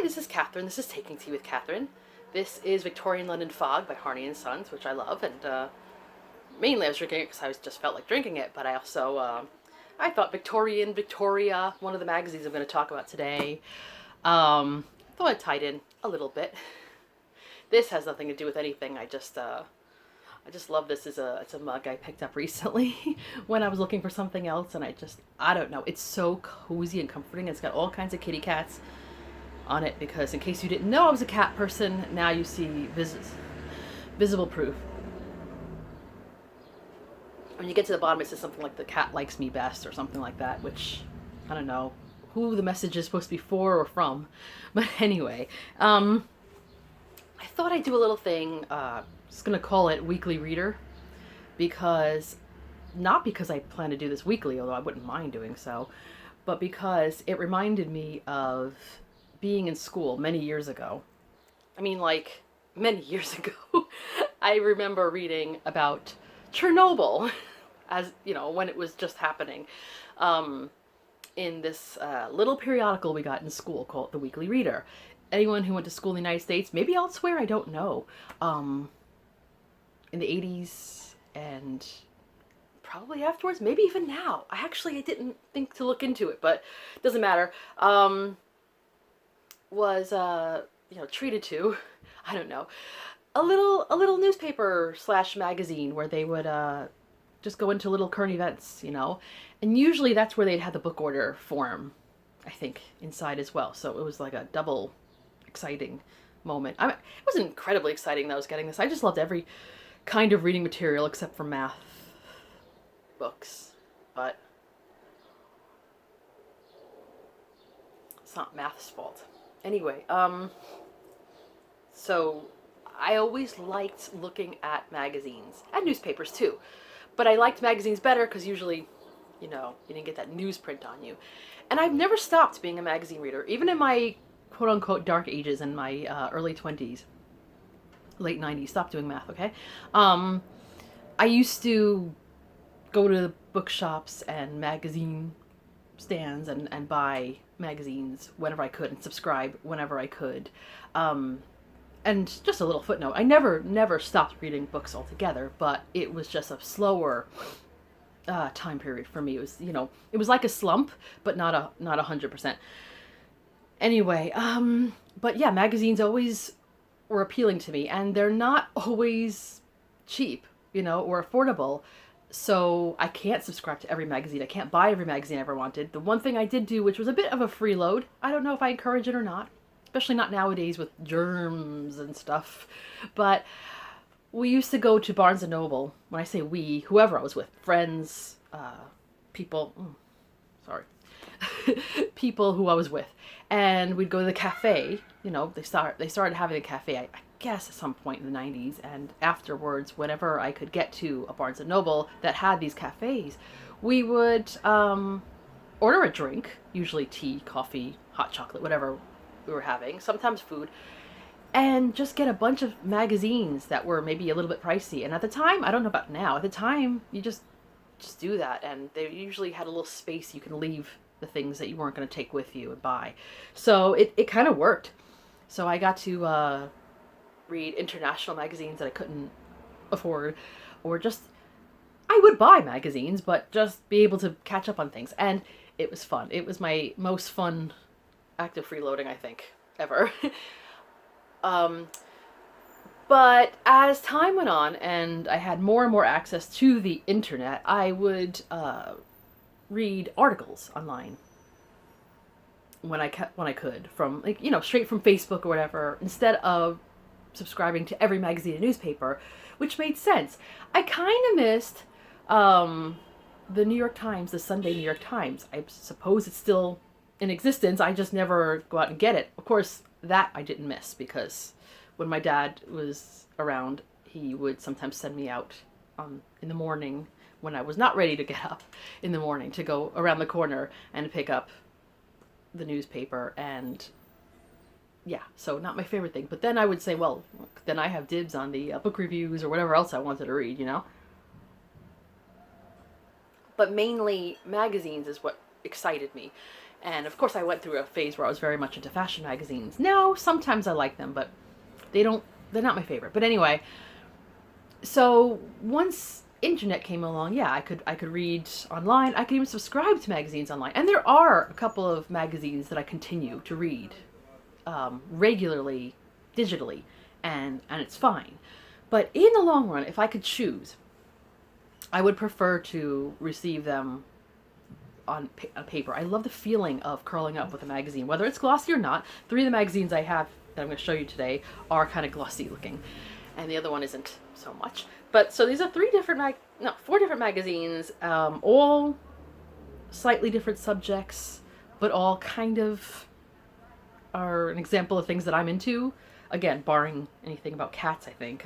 this is Catherine. This is Taking Tea with Catherine. This is Victorian London Fog by Harney and Sons, which I love, and mainly I was drinking it because I just felt like drinking it, but I also, I thought Victoria, one of the magazines I'm going to talk about today, thought it tied in a little bit. This has nothing to do with anything. I just love this. It's a mug I picked up recently when I was looking for something else, and I don't know. It's so cozy and comforting. It's got all kinds of kitty cats on it because, in case you didn't know I was a cat person, now you see visible proof. When you get to the bottom, it says something like "the cat likes me best" or something like that, which I don't know who the message is supposed to be for or from. But anyway, I thought I'd do a little thing. Just gonna call it Weekly Reader, not because I plan to do this weekly, although I wouldn't mind doing so, but because it reminded me of being in school many years ago. I mean, like, many years ago. I remember reading about Chernobyl, as, you know, when it was just happening, in this little periodical we got in school called The Weekly Reader. Anyone who went to school in the United States, maybe elsewhere, I don't know, in the 80s and probably afterwards, maybe even now. I didn't think to look into it, but it doesn't matter. Was treated to, I don't know, a little newspaper / magazine where they would just go into little current events, you know, and usually that's where they'd have the book order form, I think, inside as well. So it was like a double exciting moment. It wasn't incredibly exciting that I was getting this. I just loved every kind of reading material except for math books, but it's not math's fault. Anyway, so I always liked looking at magazines and newspapers too, but I liked magazines better because usually, you know, you didn't get that newsprint on you. And I've never stopped being a magazine reader, even in my quote-unquote dark ages in my early 20s, late 90s. Stop doing math, okay? I used to go to bookshops and magazine stands and buy magazines whenever I could and subscribe whenever I could. And just a little footnote, I never stopped reading books altogether, but it was just a slower time period for me. It was, you know, it was like a slump, but not 100%. Anyway, but yeah, magazines always were appealing to me, and they're not always cheap, you know, or affordable. So I can't subscribe to every magazine. I can't buy every magazine I ever wanted. The one thing I did do, which was a bit of a freeload, I don't know if I encourage it or not, especially not nowadays with germs and stuff, but we used to go to Barnes & Noble. When I say we, whoever I was with, friends, people, people who I was with, and we'd go to the cafe. You know, they started having a cafe, I guess, at some point in the 90s, and afterwards, whenever I could get to a Barnes & Noble that had these cafes, we would order a drink, usually tea, coffee, hot chocolate, whatever we were having, sometimes food, and just get a bunch of magazines that were maybe a little bit pricey. And at the time, I don't know about now, at the time, you just do that, and they usually had a little space you can leave the things that you weren't going to take with you and buy. So it kind of worked. So I got to read international magazines that I couldn't afford, or just, I would buy magazines, but just be able to catch up on things. And it was fun. It was my most fun act of freeloading, I think, ever. But as time went on and I had more and more access to the internet, I would read articles online when I could, from, like, you know, straight from Facebook or whatever, instead of subscribing to every magazine and newspaper, which made sense. I kind of missed the New York Times, the Sunday New York Times. I suppose it's still in existence. I just never go out and get it. Of course, that I didn't miss, because when my dad was around, he would sometimes send me out in the morning when I was not ready to get up in the morning to go around the corner and pick up the newspaper. And yeah, so not my favorite thing. But then I would say, well, look, then I have dibs on the book reviews or whatever else I wanted to read, you know? But mainly magazines is what excited me. And of course I went through a phase where I was very much into fashion magazines. Now, sometimes I like them, but they're not my favorite. But anyway, so once internet came along, yeah, I could read online. I could even subscribe to magazines online. And there are a couple of magazines that I continue to read regularly, digitally, and it's fine. But in the long run, if I could choose, I would prefer to receive them on paper. I love the feeling of curling up with a magazine, whether it's glossy or not. 3 of the magazines I have that I'm going to show you today are kind of glossy looking, and the other one isn't so much. But so these are 4 different magazines, all slightly different subjects, but all kind of are an example of things that I'm into. Again, barring anything about cats, I think.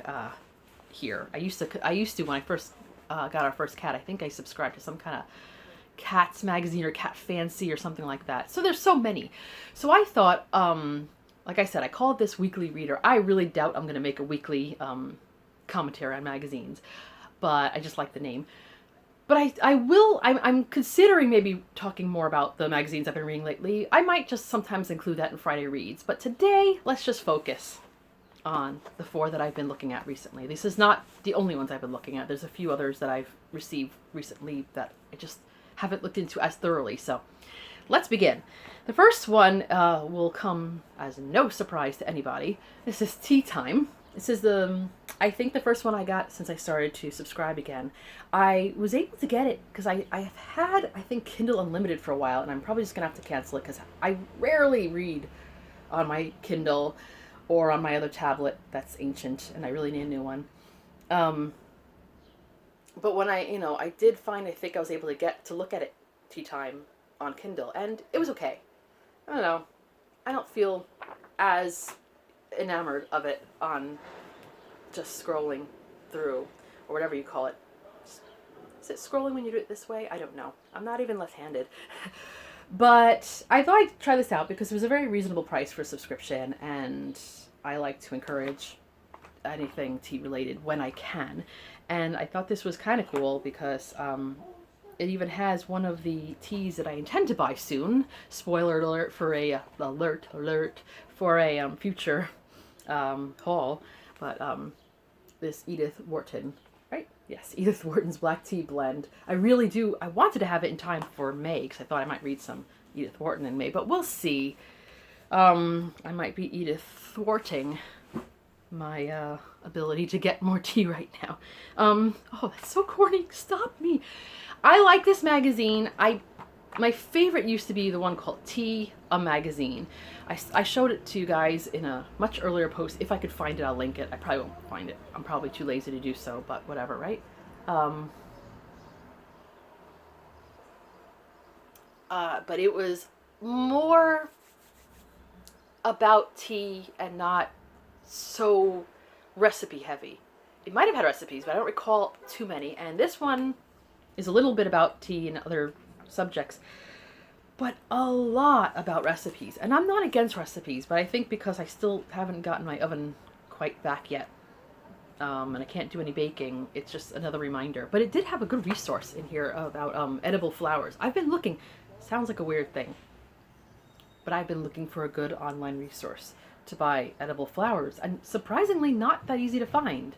Here, I used to when I first got our first cat. I think I subscribed to some kind of cats magazine or cat fancy or something like that. So there's so many. So I thought, like I said, I called this Weekly Reader. I really doubt I'm going to make a weekly commentary on magazines, but I just like the name. But I'm considering maybe talking more about the magazines I've been reading lately. I might just sometimes include that in Friday Reads. But today, let's just focus on the 4 that I've been looking at recently. This is not the only ones I've been looking at. There's a few others that I've received recently that I just haven't looked into as thoroughly. So let's begin. The first one will come as no surprise to anybody. This is Tea Time. This is I think the first one I got since I started to subscribe again. I was able to get it because I've had, I think, Kindle Unlimited for a while, and I'm probably just going to have to cancel it because I rarely read on my Kindle or on my other tablet that's ancient, and I really need a new one. But when I did find, I think I was able to get to look at it, Tea Time, on Kindle, and it was okay. I don't know. I don't feel as enamored of it on just scrolling through, or whatever you call it. Is it scrolling when you do it this way? I don't know. I'm not even left-handed. But I thought I'd try this out because it was a very reasonable price for a subscription, and I like to encourage anything tea-related when I can. And I thought this was kind of cool because it even has one of the teas that I intend to buy soon. Spoiler alert for a future haul. But this Edith Wharton, right? Yes, Edith Wharton's black tea blend. I wanted to have it in time for May because I thought I might read some Edith Wharton in May, but we'll see. I might be Edith thwarting my ability to get more tea right now. Oh, that's so corny. Stop me. I like this magazine. My favorite used to be the one called Tea, a Magazine. I showed it to you guys in a much earlier post. If I could find it, I'll link it. I probably won't find it. I'm probably too lazy to do so, but whatever, right? But it was more about tea and not so recipe heavy. It might have had recipes, but I don't recall too many. And this one is a little bit about tea and other subjects, but a lot about recipes. And I'm not against recipes, but I think because I still haven't gotten my oven quite back yet, and I can't do any baking, it's just another reminder. But it did have a good resource in here about edible flowers. I've been looking, sounds like a weird thing, but I've been looking for a good online resource to buy edible flowers, and surprisingly not that easy to find.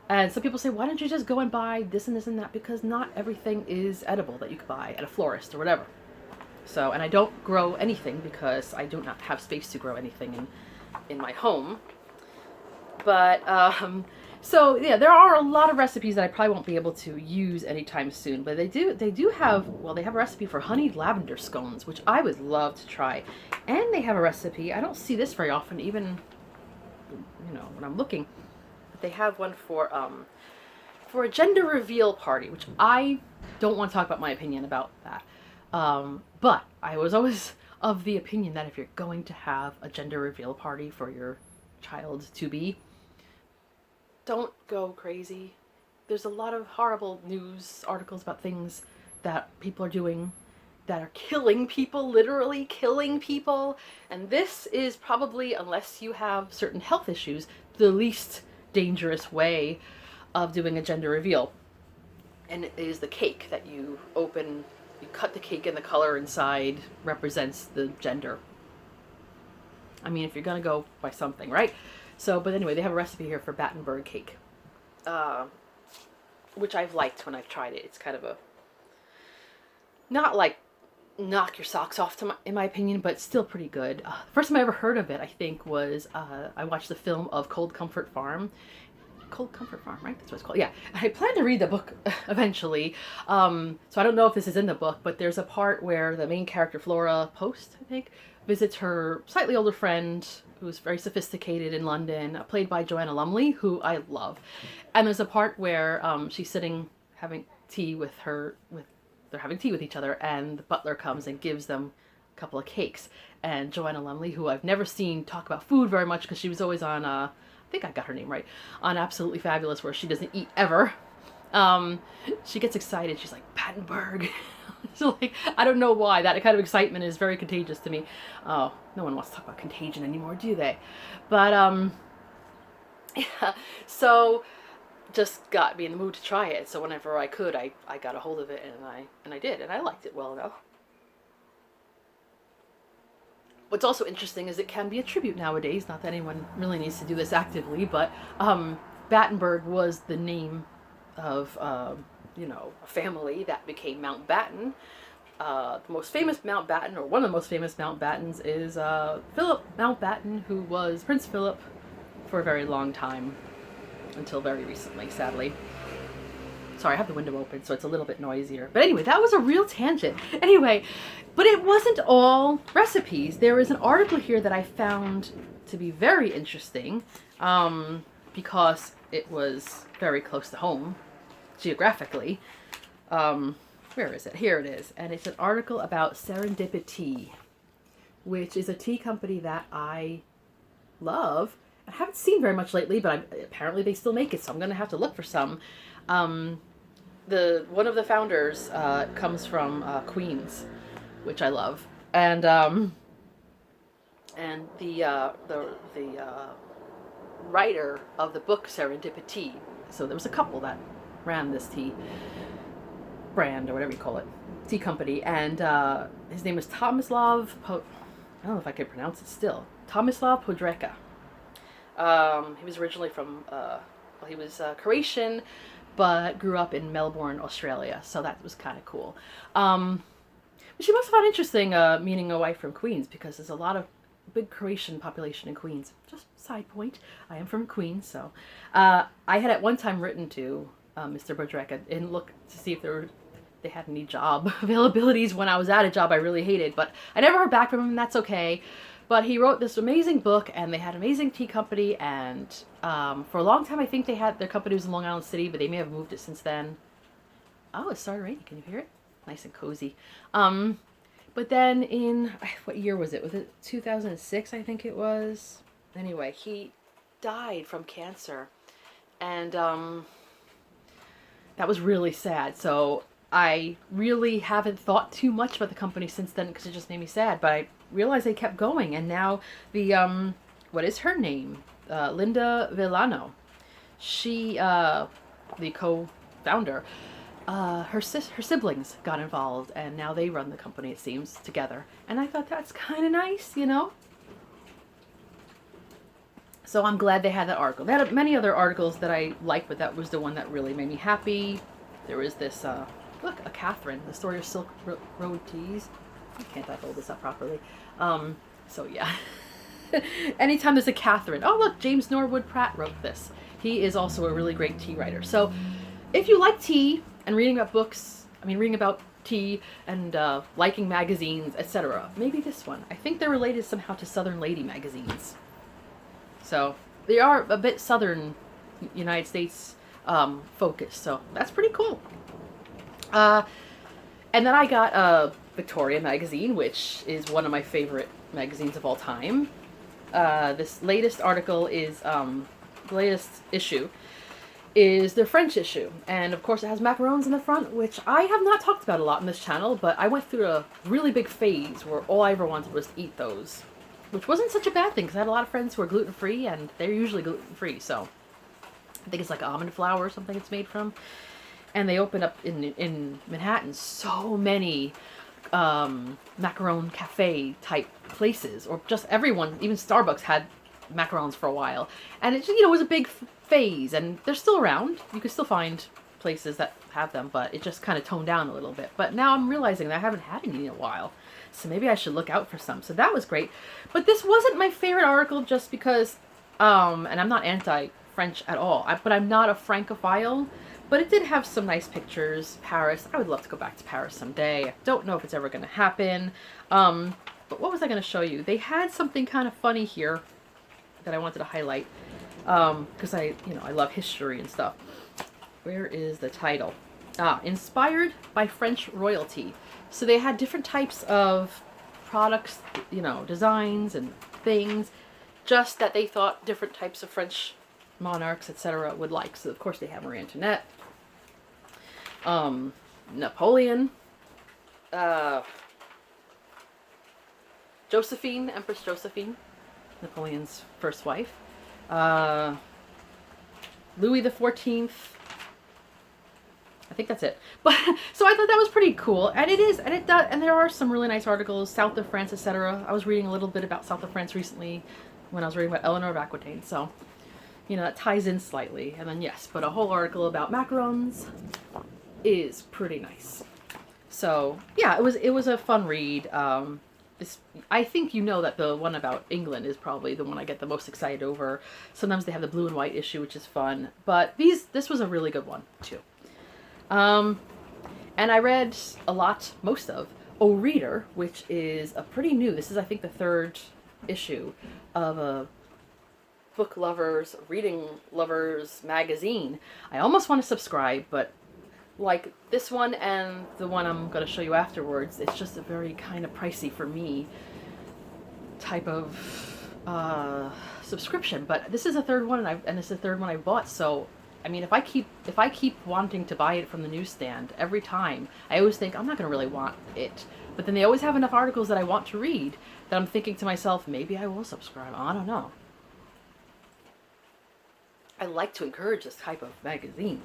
And some people say, why don't you just go and buy this and this and that? Because not everything is edible that you could buy at a florist or whatever. So, and I don't grow anything because I do not have space to grow anything in my home. But, so yeah, there are a lot of recipes that I probably won't be able to use anytime soon. But they do have, well, they have a recipe for honey lavender scones, which I would love to try. And they have a recipe, I don't see this very often, even, when I'm looking. They have one for a gender reveal party, which I don't want to talk about my opinion about that. But I was always of the opinion that if you're going to have a gender reveal party for your child-to-be, don't go crazy. There's a lot of horrible news articles about things that people are doing that are killing people, literally killing people. And this is probably, unless you have certain health issues, the least dangerous way of doing a gender reveal. And it is the cake that you open you cut the cake and the color inside represents the gender. I mean, if you're gonna go by something, right? So, but anyway, they have a recipe here for Battenberg cake, which I've liked when I've tried it. It's kind of a, not like knock your socks off in my opinion, but still pretty good. The first time I ever heard of it, I think, was I watched the film of Cold Comfort Farm. Cold Comfort Farm, right? That's what it's called. Yeah. I plan to read the book eventually. So I don't know if this is in the book, but there's a part where the main character, Flora Post, I think, visits her slightly older friend who's very sophisticated in London, played by Joanna Lumley, who I love. And there's a part where she's sitting having tea with her, they're having tea with each other, and the butler comes and gives them a couple of cakes. And Joanna Lumley, who I've never seen talk about food very much because she was always on, I think I got her name right, on Absolutely Fabulous, where she doesn't eat ever. She gets excited. She's like, Battenberg. So like, I don't know why. That kind of excitement is very contagious to me. Oh, no one wants to talk about contagion anymore, do they? But, yeah, so just got me in the mood to try it. So whenever I could, I got a hold of it, and I did, and I liked it well enough. What's also interesting is it can be a tribute nowadays. Not that anyone really needs to do this actively, but Battenberg was the name of, you know, a family that became Mountbatten. The most famous Mountbatten, or one of the most famous Mountbattens, is Philip Mountbatten, who was Prince Philip for a very long time, until very recently, sadly. Sorry, I have the window open, so it's a little bit noisier. But anyway, that was a real tangent. Anyway, but it wasn't all recipes. There is an article here that I found to be very interesting, because it was very close to home, geographically. Where is it? Here it is. And it's an article about Serendipity, which is a tea company that I love. I haven't seen very much lately, but apparently they still make it, so I'm going to have to look for some. One of the founders comes from Queens, which I love, and the writer of the book Serendipity. So there was a couple that ran this tea brand, or whatever you call it, tea company, and his name was Tomislav. I don't know if I can pronounce it still. Tomislav Podreka. He was originally from, he was Croatian, but grew up in Melbourne, Australia, so that was kind of cool. Which you must have found interesting, meeting a wife from Queens, because there's a lot of big Croatian population in Queens. Just side point, I am from Queens, so I had at one time written to Mr. Podreka and look to see if they had any job availabilities when I was at a job I really hated, but I never heard back from him, and that's okay. But he wrote this amazing book, and they had an amazing tea company, and for a long time I think they had, their company was in Long Island City, but they may have moved it since then. Oh, it started raining. Can you hear it? Nice and cozy. But then in, what year was it? Was it 2006, I think it was? Anyway, he died from cancer, and that was really sad. So I really haven't thought too much about the company since then, because it just made me sad, but I realized they kept going, and now the what is her name, Linda Villano, she the co-founder, her siblings got involved, and now they run the company, it seems, together, and I thought that's kind of nice, you know. So I'm glad they had that article. They had many other articles that I liked, but that was the one that really made me happy. There was this look, a Catherine, the story of Silk Road Teas. Why can't I hold this up properly? So yeah. Anytime there's a Catherine. Oh look, James Norwood Pratt wrote this. He is also a really great tea writer. So if you like tea and reading about books, reading about tea and liking magazines, etc., maybe this one. I think they're related somehow to Southern Lady magazines. So they are a bit Southern United States focused. So that's pretty cool. And then I got Victorian magazine, which is one of my favorite magazines of all time. This latest article is, the latest issue is their French issue. And of course it has macarons in the front, which I have not talked about a lot on this channel, but I went through a really big phase where all I ever wanted was to eat those. Which wasn't such a bad thing, because I had a lot of friends who are gluten-free, and they're usually gluten-free, so I think it's like almond flour or something it's made from. and they opened up in Manhattan so many macaron cafe type places, or just everyone, even Starbucks had macarons for a while, and it just, was a big phase, and they're still around. You can still find places that have them, but it just kind of toned down a little bit. But now I'm realizing that I haven't had any in a while, so maybe I should look out for some. So that was great. But this wasn't my favorite article just because, and I'm not anti-French at all, but I'm not a Francophile. But it did have some nice pictures. Paris. I would love to go back to Paris someday. I don't know if it's ever going to happen. But what was I going to show you? They had something kind of funny here that I wanted to highlight. Because I love history and stuff. Where is the title? Inspired by French royalty. So they had different types of products, designs and things, just that they thought different types of French monarchs, etc. would like. So of course they have Marie Antoinette, Napoleon, Josephine, Empress Josephine, Napoleon's first wife, Louis the 14th. I think that's it. But so I thought that was pretty cool, and it is, and it does, and there are some really nice articles, South of France, etc. I was reading a little bit about South of France recently when I was reading about Eleanor of Aquitaine, so that ties in slightly. And then yes, but a whole article about macarons is pretty nice. So yeah, it was a fun read. I think that the one about England is probably the one I get the most excited over. Sometimes they have the blue and white issue, which is fun, but this was a really good one too. And I read most of O Reader, which is a pretty new, this is I think the 3rd issue of a book lovers, reading lovers magazine. I almost want to subscribe, but like this one and the one I'm going to show you afterwards, it's just a very kind of pricey for me type of subscription. But this is the 3rd one, and this is the 3rd one I bought, so I mean, if I keep wanting to buy it from the newsstand every time, I always think I'm not going to really want it. But then they always have enough articles that I want to read that I'm thinking to myself, maybe I will subscribe. I don't know. I like to encourage this type of magazine.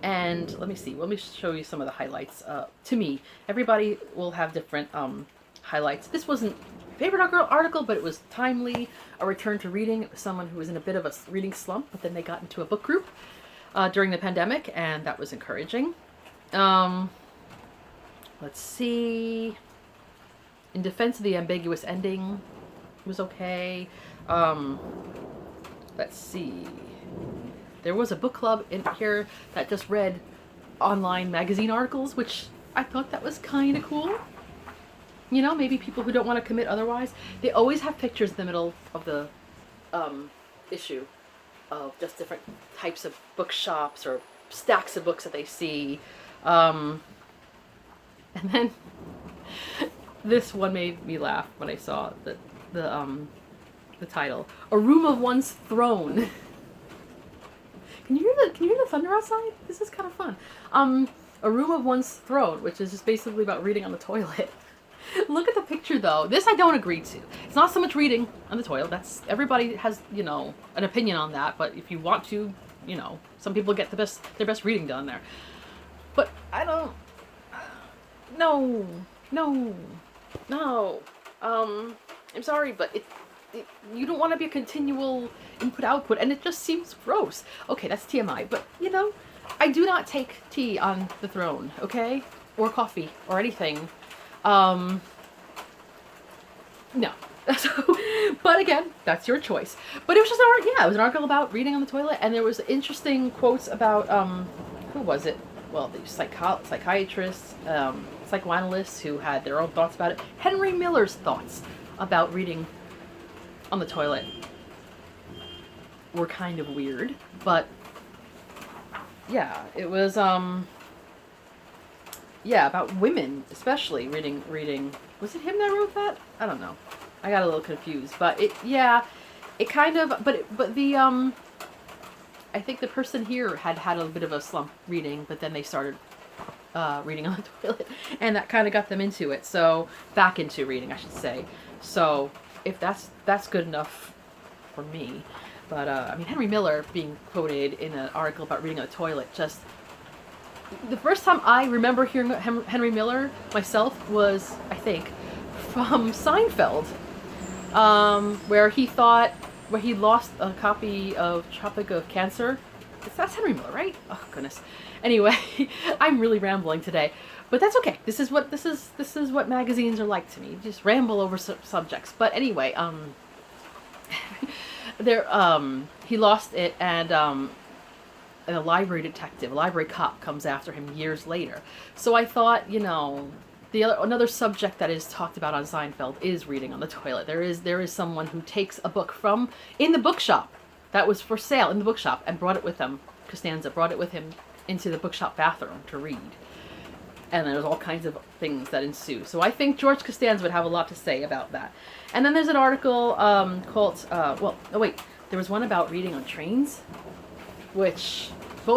And let me see. Let me show you some of the highlights. To me, everybody will have different highlights. This wasn't favorite article, but it was timely. A return to reading. It was someone who was in a bit of a reading slump, but then they got into a book group during the pandemic, and that was encouraging. Let's see. In defense of the ambiguous ending, was okay. Let's see. There was a book club in here that just read online magazine articles, which I thought that was kind of cool. Maybe people who don't want to commit otherwise. They always have pictures in the middle of the issue of just different types of bookshops or stacks of books that they see. And then this one made me laugh when I saw the title. A Room of One's Throne. Can you hear the thunder outside? This is kind of fun. A Room of One's Throne, which is just basically about reading on the toilet. Look at the picture though. This I don't agree to. It's not so much reading on the toilet. That's, everybody has, an opinion on that, but if you want to, some people get their best reading done there. But I don't, no. I'm sorry, but you don't want to be a continual input-output, and it just seems gross. Okay, that's TMI, but, I do not take tea on the throne, okay? Or coffee, or anything. No. But again, that's your choice. But it was just it was an article about reading on the toilet, and there was interesting quotes about, who was it? Well, the psychiatrists, psychoanalysts who had their own thoughts about it. Henry Miller's thoughts about reading on the toilet were kind of weird, but yeah, it was about women especially reading. Was it him that wrote that? I don't know. I got a little confused, but it kind of, but the I think the person here had a bit of a slump reading, but then they started reading on the toilet, and that kind of got them into it. So back into reading, I should say. So if that's good enough for me. But, I mean, Henry Miller being quoted in an article about reading on the toilet, just... The first time I remember hearing Henry Miller myself was, I think, from Seinfeld, where he lost a copy of Tropic of Cancer. That's Henry Miller, right? Oh, goodness. Anyway, I'm really rambling today. But that's okay. This is what magazines are like to me. Just ramble over subjects. But anyway, he lost it, and a library detective, a library cop, comes after him years later. So I thought, another subject that is talked about on Seinfeld is reading on the toilet. There is someone who takes a book from in the bookshop that was for sale in the bookshop and brought it with him. Costanza brought it with him into the bookshop bathroom to read. And there's all kinds of things that ensue. So I think George Costanza would have a lot to say about that. And then there's an article called, there was one about reading on trains, which,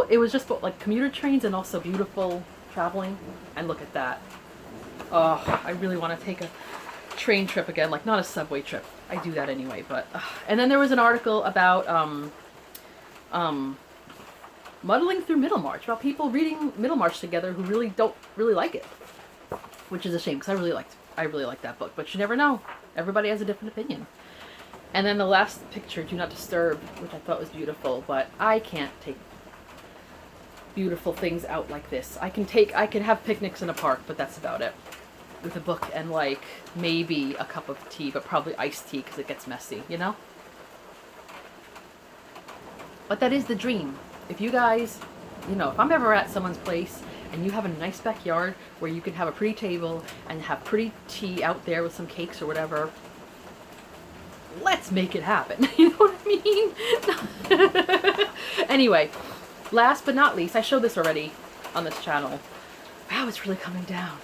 it was just like commuter trains and also beautiful traveling. And look at that. Oh, I really want to take a train trip again, like not a subway trip. I do that anyway, but, and then there was an article about, muddling through Middlemarch, about people reading Middlemarch together who really don't really like it, which is a shame because I really liked that book. But you never know; everybody has a different opinion. And then the last picture, "Do Not Disturb," which I thought was beautiful, but I can't take beautiful things out like this. I can have picnics in a park, but that's about it. With a book and like maybe a cup of tea, but probably iced tea because it gets messy, But that is the dream. If you guys, if I'm ever at someone's place and you have a nice backyard where you can have a pretty table and have pretty tea out there with some cakes or whatever, let's make it happen. You know what I mean? Anyway, last but not least, I showed this already on this channel. Wow, it's really coming down.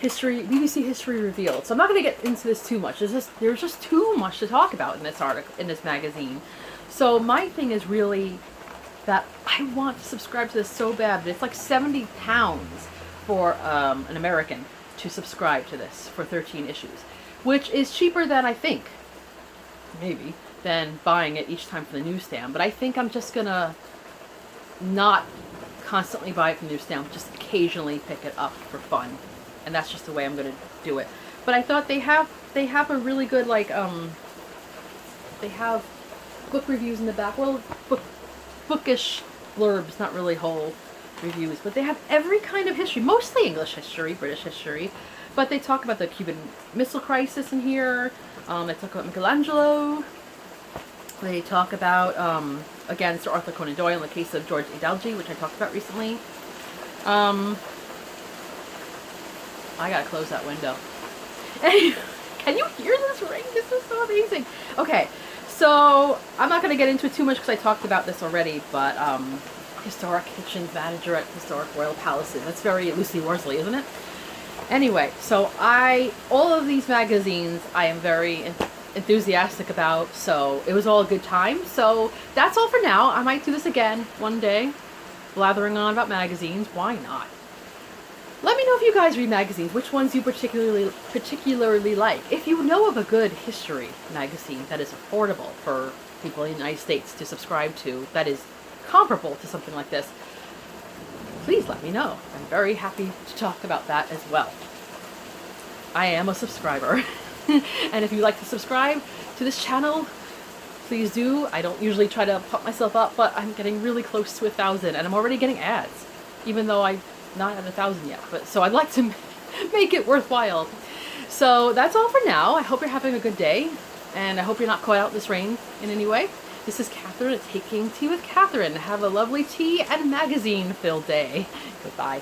BBC History Revealed. So I'm not going to get into this too much. There's just too much to talk about in this article, in this magazine. So my thing is really that I want to subscribe to this so bad, but it's like £70 for an American to subscribe to this for 13 issues, which is cheaper than I think, maybe, than buying it each time from the newsstand. But I think I'm just gonna not constantly buy it from the newsstand, just occasionally pick it up for fun, and that's just the way I'm gonna do it. But I thought they have a really good they have book reviews in the back. Well, bookish blurbs, not really whole reviews, but they have every kind of history, mostly English history, British history, but they talk about the Cuban Missile Crisis in here. They talk about Michelangelo. They talk about, again, Sir Arthur Conan Doyle in the case of George Adalji, which I talked about recently. I gotta close that window. Can you hear this rain? This is so amazing. Okay. So, I'm not going to get into it too much because I talked about this already, but historic kitchens manager at historic royal palaces. That's very Lucy Worsley, isn't it? Anyway, so all of these magazines I am very enthusiastic about, so it was all a good time. So, that's all for now. I might do this again one day, blathering on about magazines. Why not? Let me know if you guys read magazines, which ones you particularly like. If you know of a good history magazine that is affordable for people in the United States to subscribe to, that is comparable to something like this, please let me know. I'm very happy to talk about that as well. I am a subscriber. And if you'd like to subscribe to this channel, please do. I don't usually try to pump myself up, but I'm getting really close to 1,000, and I'm already getting ads, even though I'm not at 1,000 yet. But so I'd like to make it worthwhile. So that's all for now. I hope you're having a good day, and I hope you're not caught out in this rain in any way. This is Catherine at Taking Tea with Catherine. Have a lovely tea and magazine-filled day. Goodbye.